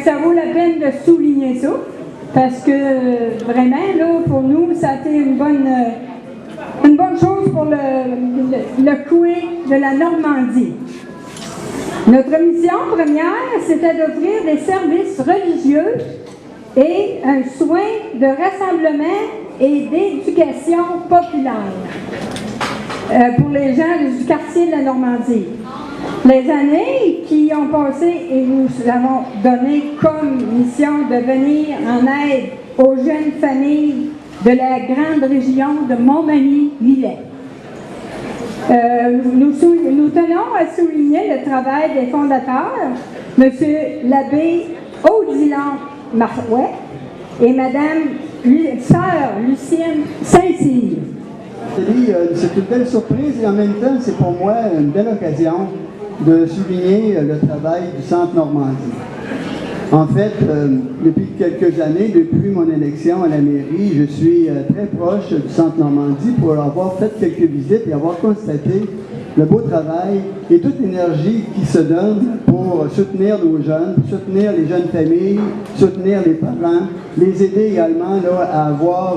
ça vaut la peine de souligner ça, parce que vraiment, là, pour nous, ça a été une bonne chose pour le coin de la Normandie. Notre mission première, c'était d'offrir des services religieux et un soin de rassemblement et d'éducation populaire pour les gens du quartier de la Normandie. Les années qui ont passé et nous avons donné comme mission de venir en aide aux jeunes familles de la grande région de Montmagny-Lillet. Nous tenons à souligner le travail des fondateurs, M. l'abbé Odilon Marouet et Mme Sœur Lucienne Saint-Cyr. C'est une belle surprise et en même temps, c'est pour moi une belle occasion de souligner le travail du Centre Normandie. En fait, depuis quelques années, depuis mon élection à la mairie, je suis très proche du Centre Normandie pour avoir fait quelques visites et avoir constaté le beau travail et toute l'énergie qui se donne pour soutenir nos jeunes, soutenir les jeunes familles, soutenir les parents, les aider également là, à avoir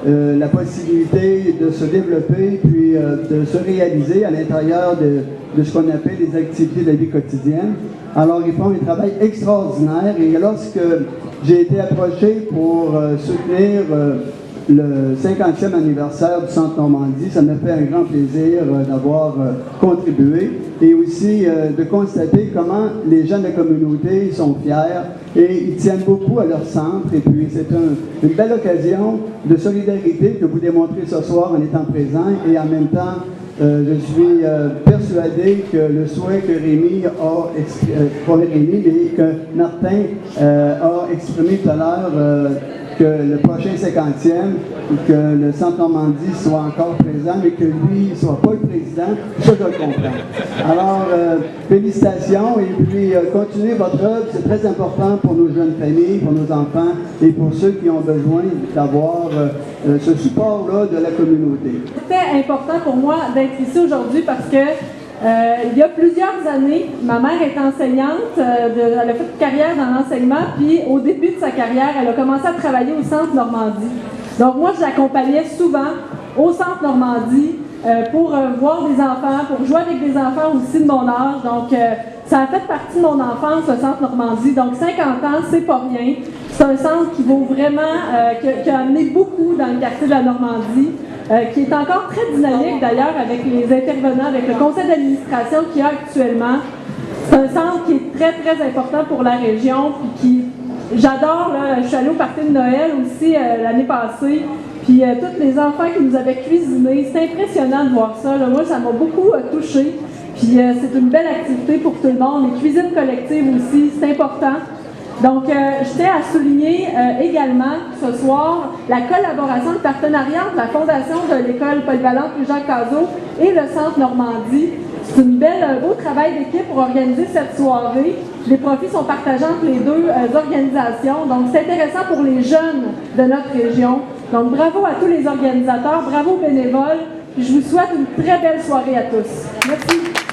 la possibilité de se développer puis de se réaliser à l'intérieur de ce qu'on appelle les activités de la vie quotidienne. Alors, ils font un travail extraordinaire et lorsque j'ai été approché pour soutenir le 50e anniversaire du Centre Normandie, ça m'a fait un grand plaisir d'avoir contribué et aussi de constater comment les gens de la communauté sont fiers et ils tiennent beaucoup à leur centre. Et puis, c'est une belle occasion de solidarité que vous démontrez ce soir en étant présent et en même temps, je suis persuadé que le souhait que Rémi a exprimé, pas Rémi, mais que Martin a exprimé tout à l'heure, que le prochain 50e, que le Centre Normandie soit encore présent, mais que lui ne soit pas le président, ça je le comprends. Alors, félicitations et puis continuez votre œuvre, c'est très important pour nos jeunes familles, pour nos enfants et pour ceux qui ont besoin d'avoir ce support-là de la communauté. C'était important pour moi d'être ici aujourd'hui parce que il y a plusieurs années, ma mère est enseignante, elle a fait une carrière dans l'enseignement, puis au début de sa carrière, elle a commencé à travailler au Centre Normandie. Donc moi, je l'accompagnais souvent au Centre Normandie pour voir des enfants, pour jouer avec des enfants aussi de mon âge. Donc ça a fait partie de mon enfance, le Centre Normandie. Donc 50 ans, c'est pas rien. C'est un centre qui vaut vraiment, qui a amené beaucoup dans le quartier de la Normandie. Qui est encore très dynamique d'ailleurs avec les intervenants, avec le conseil d'administration qu'il y a actuellement. C'est un centre qui est très très important pour la région, puis qui, j'adore, je suis allée au party de Noël aussi l'année passée, puis tous les enfants qui nous avaient cuisiné, c'est impressionnant de voir ça, là. Moi ça m'a beaucoup touchée, puis c'est une belle activité pour tout le monde, les cuisines collectives aussi, c'est important. Donc, je tiens à souligner également ce soir la collaboration, le partenariat entre la Fondation de l'École polyvalente Jacques Cazot et le Centre Normandie. C'est un beau travail d'équipe pour organiser cette soirée. Les profits sont partagés entre les deux organisations. Donc, c'est intéressant pour les jeunes de notre région. Donc, bravo à tous les organisateurs, bravo aux bénévoles. Puis je vous souhaite une très belle soirée à tous. Merci.